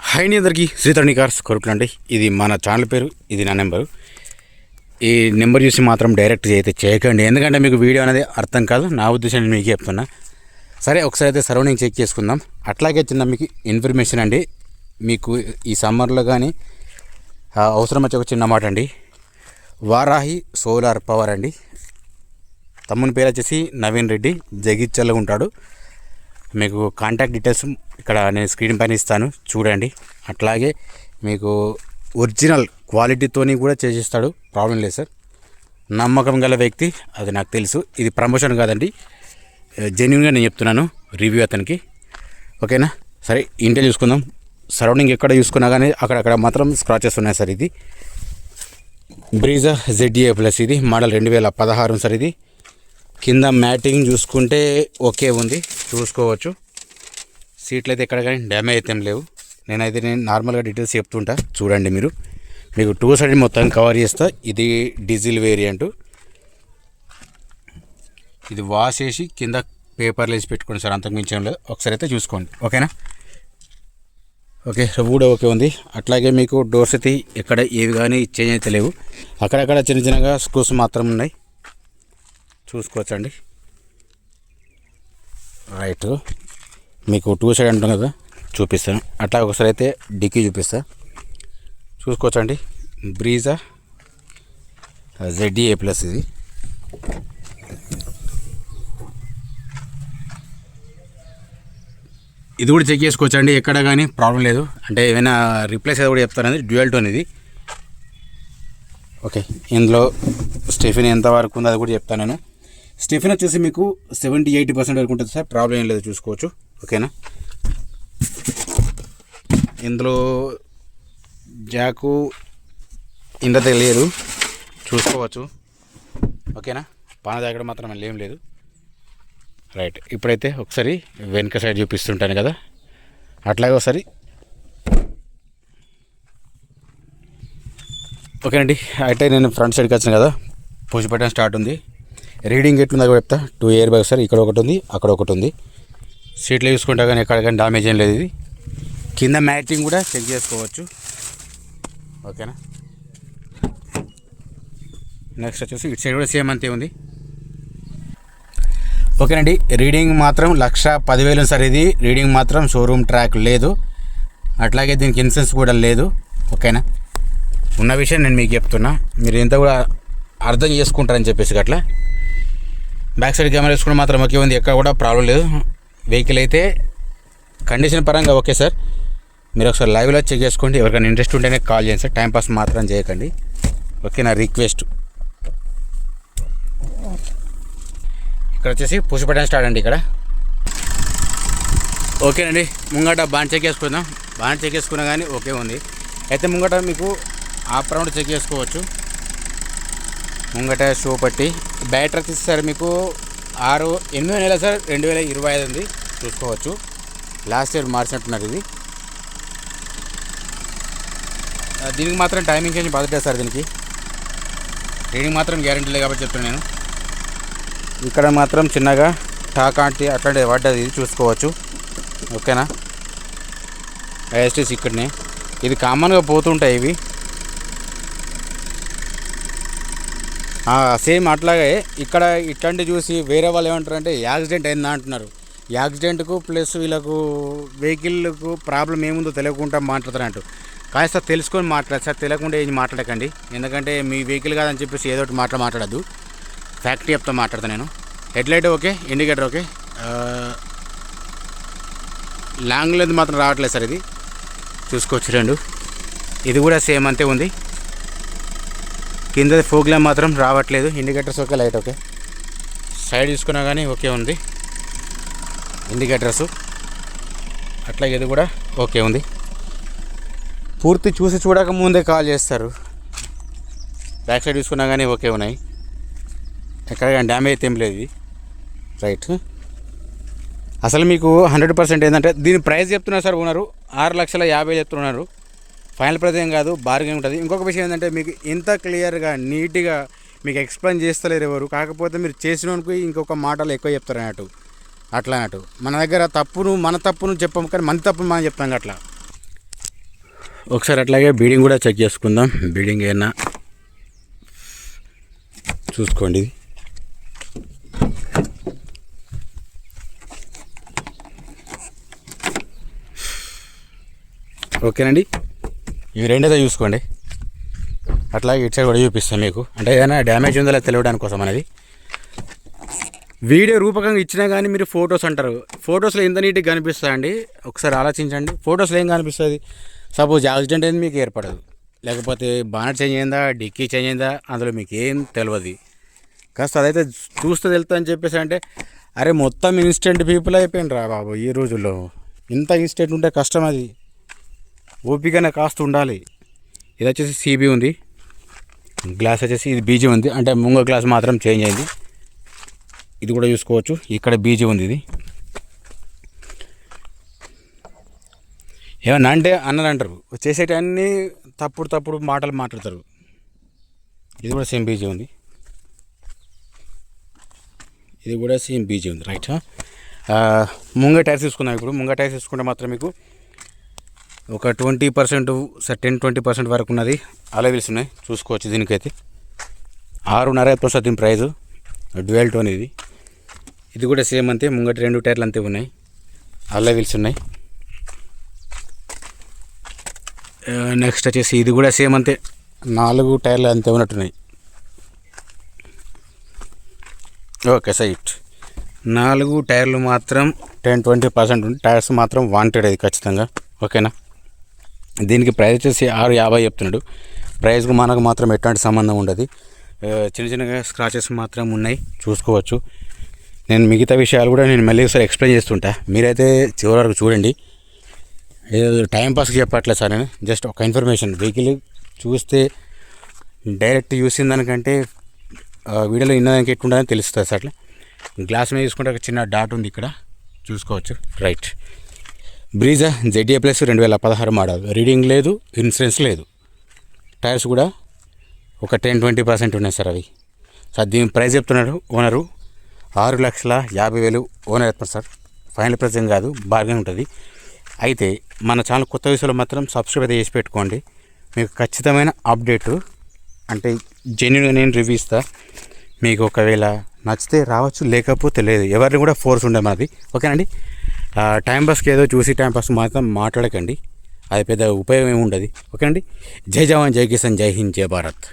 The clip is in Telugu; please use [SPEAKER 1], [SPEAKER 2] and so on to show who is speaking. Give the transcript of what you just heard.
[SPEAKER 1] హాయ్ అండి, అందరికీ శ్రీధరణి కార్స్ కొరుకులండి. ఇది మన ఛానల్ పేరు, ఇది నా నెంబరు. ఈ నెంబర్ చూసి మాత్రం డైరెక్ట్ అయితే చేయకండి, ఎందుకంటే మీకు వీడియో అనేది అర్థం కాదు. నా ఉద్దేశం నేను మీకు చెప్తున్నా. సరే, ఒకసారి అయితే సరౌండింగ్ చెక్ చేసుకుందాం. అట్లాగే చిన్న మీకు ఇన్ఫర్మేషన్ అండి. మీకు ఈ సమ్మర్లో కానీ అవసరం వచ్చే ఒక చిన్న మాట అండి. వారాహి సోలార్ పవర్ అండి. తమ్ముని పేరు వచ్చేసి నవీన్ రెడ్డి, జగిత్యాలలో ఉంటాడు. మీకు కాంటాక్ట్ డీటెయిల్స్ ఇక్కడ నేను స్క్రీన్ పైన ఇస్తాను, చూడండి. అట్లాగే మీకు ఒరిజినల్ క్వాలిటీతోని కూడా చేసిస్తాడు, ప్రాబ్లం లేదు సార్. నమ్మకం గల వ్యక్తి, అది నాకు తెలుసు. ఇది ప్రమోషన్ కాదండి, జెన్యున్గా నేను చెప్తున్నాను, రివ్యూ అతనికి. ఓకేనా? సరే, ఇంటే చూసుకుందాం. సరౌండింగ్ ఎక్కడ చూసుకున్నా కానీ అక్కడక్కడ మాత్రం స్క్రాచెస్ ఉన్నాయి సార్. ఇది బ్రీజా ZA ప్లస్, ఇది మోడల్ 2016 సార్. ఇది కింద మ్యాటింగ్ చూసుకుంటే ఓకే ఉంది, చూసుకోవచ్చు. సీట్లు అయితే ఎక్కడ కానీ డ్యామేజ్ అయితే లేవు. నేను నార్మల్గా డీటెయిల్స్ చెప్తుంటా, చూడండి. మీకు 2 సైడ్ మొత్తం కవర్ చేస్తా. ఇది డీజిల్ వేరియంటు. ఇది వాష్ చేసి కింద పేపర్లు వేసి పెట్టుకోండి సార్, అంతకు మించి ఏం లేదు. ఒకసారి అయితే చూసుకోండి, ఓకేనా? ఓకే, కూడా ఓకే ఉంది. అట్లాగే మీకు డోర్స్ అయితే ఎక్కడ ఏవి కానీ చేంజ్ అయితే లేవు. అక్కడక్కడ చిన్న చిన్నగా స్క్రూస్ మాత్రం ఉన్నాయి, చూసుకోవచ్చండి. రైట్, మీకు 2 సైడ్ అంటాం కదా, చూపిస్తాను. అట్లా ఒకసారి అయితే డిక్కీ చూపిస్తా, చూసుకోవచ్చండి. బ్రీజా ZA ప్లస్, ఇది కూడా చెక్ చేసుకోవచ్చండి, ఎక్కడ కానీ ప్రాబ్లం లేదు. అంటే ఏమైనా రీప్లేస్ అది కూడా చెప్తానండి. డ్యూయల్ టోన్ ఇది. ఓకే, ఇందులో స్టెఫిన్ ఎంత వరకు ఉందో అది కూడా చెప్తాను నేను. స్టెఫిన్ వచ్చేసి మీకు 70-80% వరకు ఉంటుంది సార్, ప్రాబ్లం ఏం లేదు, చూసుకోవచ్చు. ఓకేనా? ఇందులో జాకు ఇంత తెలియదు, చూసుకోవచ్చు. ఓకేనా? పాన తాగడం మాత్రం ఏం లేదు. రైట్, ఇప్పుడైతే ఒకసారి వెనుక సైడ్ చూపిస్తుంటాను కదా, అట్లాగే ఒకసారి. ఓకేనండి, అయితే నేను ఫ్రంట్ సైడ్కి వచ్చాను కదా, పుష్ బటన్ స్టార్ట్ ఉంది. రీడింగ్ ఎట్లుందో కూడా చెప్తా. 2 ఎయిర్ బ్యాగ్స్ సార్, ఇక్కడ ఒకటి ఉంది, అక్కడ ఒకటి ఉంది. సీట్లు చూసుకుంటా కానీ ఎక్కడ కానీ డామేజ్ ఏం లేదు. ఇది కింద మ్యాచింగ్ కూడా చెక్ చేసుకోవచ్చు. ఓకేనా? నెక్స్ట్ వచ్చేసి ఇటు సైడ్ కూడా సేమ్ అంతే ఉంది. ఓకేనండి, రీడింగ్ మాత్రం 1,10,000 సార్. ఇది రీడింగ్ మాత్రం షోరూమ్ ట్రాక్ లేదు, అట్లాగే దీనికి ఇన్సూరెన్స్ కూడా లేదు. ఓకేనా? ఉన్న విషయం నేను మీకు చెప్తున్నా, మీరు ఇంత కూడా అర్థం చేసుకుంటారని చెప్పేసి. అట్లా బ్యాక్ సైడ్ కెమెరా వేసుకుంటే మాత్రం ఓకే ఉంది, ఎక్కడ కూడా ప్రాబ్లం లేదు. వెహికల్ అయితే కండిషన్ పరంగా ఓకే సార్. మీరు ఒకసారి లైవ్లో చెక్ చేసుకోండి. ఎవరికైనా ఇంట్రెస్ట్ ఉంటేనే కాల్ చేయండి సార్, టైంపాస్ మాత్రం చేయకండి. ఓకే, నా రిక్వెస్ట్. ఇక్కడ వచ్చేసి పుష్ బటన్ స్టార్ట్ అండి. ఇక్కడ ఓకేనండి, ముంగట బాగా చెక్ చేసుకుందాం. బాగా చెక్ చేసుకున్నా కానీ ఓకే ఉంది. అయితే ముంగట మీకు ఆఫ్ రౌండ్ చెక్ చేసుకోవచ్చు. ముంగట షో పట్టి బ్యాటరీ వచ్చేసి సార్ మీకు 8 నెలల సార్, 2025 ఉంది, చూసుకోవచ్చు. లాస్ట్ ఇయర్ మార్చినట్టున్నారు. ఇది దీనికి మాత్రం టైమింగ్ చేంజ్ పద్ధతి సార్. దీనికి రీడింగ్ మాత్రం గ్యారెంటీ లేదు కాబట్టి చెప్తున్నాను నేను. ఇక్కడ మాత్రం చిన్నగా టాక్ అట్లాంటిది పడ్డది, ఇది చూసుకోవచ్చు. ఓకేనా? ఐఎస్టీస్ ఇక్కడనే, ఇది కామన్గా పోతుంటాయి ఇవి. సేమ్ అట్లాగే ఇక్కడ ఇట్లాంటి చూసి వేరే వాళ్ళు ఏమంటారంటే యాక్సిడెంట్ అయిందా అంటున్నారు. యాక్సిడెంట్కు ప్లస్ వీళ్ళకు వెహికల్కు ప్రాబ్లం ఏముందో తెలియకుండా మాట్లాడతారంటూ. కాస్త తెలుసుకొని మాట్లాడారు సార్, తెలియకుండా ఏం మాట్లాడకండి. ఎందుకంటే మీ వెహికల్ కాదని చెప్పేసి ఏదో ఒకటి మాట్లాడద్దు. ఫ్యాక్టరీ చెప్తా మాట్లాడతాను నేను. Headlight okay, indicator okay, long length మాత్రం రావట్లేదు సార్. ఇది చూసుకోవచ్చు. 2 ఇది కూడా సేమ్ అంతే ఉంది. కింద ఫోక్ ల్యాంప్ మాత్రం రావట్లేదు. Indicators okay, light okay. Side చూసుకున్నా కానీ ఓకే ఉంది ఇండికేటర్స్. అట్లాగే ఇది కూడా ఓకే ఉంది. పూర్తి చూసి చూడక ముందే కాల్ చేస్తారు. బ్యాక్ సైడ్ చూసుకున్నా కానీ ఓకే ఉన్నాయి, ఎక్కడ కానీ డ్యామేజ్ అయితే ఏం లేదు. ఇది రైట్. అసలు మీకు 100% ఏంటంటే దీని ప్రైస్ చెప్తున్నారు సార్, ఉన్నారు 6,50,000 చెప్తున్నారు. ఫైనల్ ప్రైస్ ఏం కాదు, బార్గెన్ ఉంటుంది. ఇంకొక విషయం ఏంటంటే మీకు ఇంత క్లియర్గా నీట్గా మీకు ఎక్స్ప్లెయిన్ చేస్తలేరు ఎవరు. కాకపోతే మీరు చేసినోనికి ఇంకొక మాటలు ఎక్కువ చెప్తారు అన్నట్టు. అట్లా అన్నట్టు మన దగ్గర మన తప్పును చెప్పాము, కానీ మన తప్పును మనం చెప్తాం. అట్లా ఒకసారి అట్లాగే బీడింగ్ కూడా చెక్ చేసుకుందాం. బీడింగ్ ఏమన్నా చూసుకోండి. ఇది ఓకేనండి. ఇవి రెండేదో చూసుకోండి. అట్లాగే ఇటు సైడ్ కూడా చూపిస్తాను మీకు, అంటే ఏదైనా డ్యామేజ్ ఉందో తెలియడానికి కోసం అనేది. వీడియో రూపకంగా ఇచ్చినా కానీ మీరు ఫొటోస్ అంటారు. ఫొటోస్లో ఎంత నీట్గా కనిపిస్తుందండి, ఒకసారి ఆలోచించండి. ఫొటోస్లో ఏం కనిపిస్తుంది? సపోజ్ యాక్సిడెంట్ అయింది మీకు ఏర్పడదు, లేకపోతే బానట్ చేంజ్ అయిందా, డిక్కీ చేంజ్ అయిందా, అందులో మీకు ఏం తెలియదు. కాస్త అదైతే చూస్తే తెలుస్తా అని చెప్పేసి అంటే, అరే మొత్తం ఇన్స్టెంట్ పీపుల్ అయిపోయింది రా బాబు ఈ రోజుల్లో. ఇంత ఇన్స్టెంట్ ఉంటే కష్టం, అది ఓపికనే కాస్త ఉండాలి. ఇది వచ్చేసి సిబి ఉంది, గ్లాస్ వచ్చేసి ఇది బీజీ ఉంది, అంటే ముంగ గ్లాస్ మాత్రం చేంజ్ అయింది. ఇది కూడా చూసుకోవచ్చు, ఇక్కడ బీజీ ఉంది. ఇది ఏమన్నా అంటే అన్నది అంటారు, చేసేటన్నీ తప్పుడు మాటలు మాట్లాడతారు. ఇది కూడా సేమ్ బీజీ ఉంది, ఇది కూడా సేమ్ బీజీ ఉంది. రైట్. ముంగ టైర్స్ తీసుకుందాం. ఇప్పుడు ముంగ టైర్స్ తీసుకుంటే మాత్రం మీకు ఒక 20% 10-20% వరకు ఉన్నది అలవీల్స్ ఉన్నాయి, చూసుకోవచ్చు. దీనికైతే 6.5 దీని ప్రైజు. డ్యూయల్ టోన్ ఇది. ఇది కూడా సేమ్ అంతే, ముంగటి 2 టైర్లు అంతే ఉన్నాయి, అలవీల్స్ ఉన్నాయి. నెక్స్ట్ వచ్చేసి ఇది కూడా సేమ్ అంతే, 4 టైర్లు అంతే ఉన్నట్టున్నాయి. Okay site. 4 టైర్లు మాత్రం 10-20% ఉంది. టైర్స్ మాత్రం వాంటెడ్ అది ఖచ్చితంగా. ఓకేనా. దీనికి ప్రైస్ వచ్చేసి 650 చెప్తున్నాడు. ప్రైస్కు మనకు మాత్రం ఎట్లాంటి సంబంధం ఉండదు. చిన్నగా స్క్రాచెస్ మాత్రం ఉన్నాయి, చూసుకోవచ్చు. నేను మిగతా విషయాలు కూడా నేను మళ్ళీ ఒకసారి ఎక్స్ప్లెయిన్ చేస్తుంటా, మీరైతే చివరి వరకు చూడండి. ఏదో టైంపాస్కి చెప్పట్లేదు సార్, నేను జస్ట్ ఒక ఇన్ఫర్మేషన్. వెహికల్ చూస్తే డైరెక్ట్ చూసిన దానికంటే వీడియోలో విన్నదానికి ఎట్లుంటుందని తెలుస్తుంది సార్. అట్లా గ్లాస్ మీద చూసుకుంటే ఒక చిన్న డాట్ ఉంది ఇక్కడ, చూసుకోవచ్చు. Right. Brezza ZA plus 2016 model. Reading లేదు, ఇన్సూరెన్స్ లేదు. టైర్స్ కూడా ఒక 10-20% ఉన్నాయి సార్ అవి. సార్ దీని ప్రైస్ చెప్తున్నాడు ఓనరు 6,50,000 ఓనర్ చెప్తున్నారు సార్. ఫైనల్ ప్రైస్ ఏం కాదు, బార్గెన్ ఉంటుంది. అయితే మన ఛానల్ కొత్త విషయంలో మాత్రం సబ్స్క్రైబ్ అయితే చేసి పెట్టుకోండి. మీకు ఖచ్చితమైన అప్డేటు, అంటే జెన్యున్గా నేను రివ్యూ ఇస్తా. మీకు ఒకవేళ నచ్చితే రావచ్చు, లేకపోతే లేదు. ఎవరిని కూడా ఫోర్స్ ఉండదు మనది. ఓకేనండి. టైంపాస్కి ఏదో చూసి టైంపాస్ మాత్రం మాట్లాడకండి, అది పెద్ద ఉపయోగం ఏమి ఉండదు. ఓకేనండి. జై జవాన్, జై కిసాన్, జై హింద్, జై భారత్.